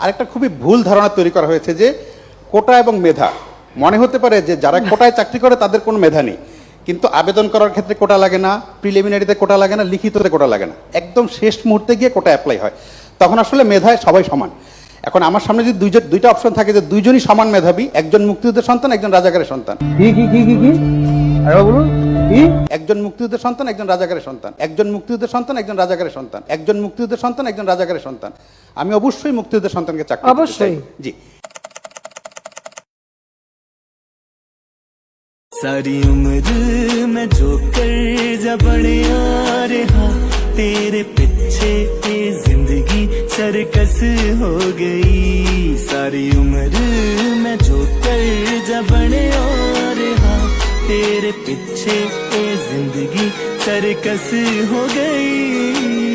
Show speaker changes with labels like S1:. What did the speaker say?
S1: আরেকটা খুবই ভুল ধারণা তৈরি করা হয়েছে যে কোটা এবং মেধা, মনে হতে পারে যে যারা কোটায় চাকরি করে তাদের কোনো মেধা নেই, কিন্তু আবেদন করার ক্ষেত্রে কোটা লাগে না, প্রিলিমিনারিতে কোটা লাগে না, লিখিততে কোটা লাগে না, একদম শেষ মুহূর্তে গিয়ে কোটা অ্যাপ্লাই হয়। তখন আসলে মেধায় সবাই সমান। এখন আমার সামনে যদি দুইটা অপশন থাকে যে দুইজনই সমান মেধাবী, একজন মুক্তিযুদ্ধের সন্তান, একজন রাজাকারের সন্তান, একজন মুক্তিযুদ্ধের সন্তান, একজন রাজাকারের সন্তান, একজন মুক্তিযুদ্ধের সন্তান, একজন রাজাকারের সন্তান, একজন মুক্তিযুদ্ধের সন্তান, একজন রাজাকারের সন্তান, আমি অবশ্যই মুক্তিযুদ্ধের সন্তানকে চাকরি দিতে চাই।
S2: অবশ্যই।
S1: জি।
S3: सारी उम्र मैं जो कर जा बड़े आ रहा, तेरे पीछे ये जिंदगी सर्कस हो गई। सारी उम्र मैं जो कर जा बड़े आ रहा, तेरे पीछे ये जिंदगी सर्कस हो गई।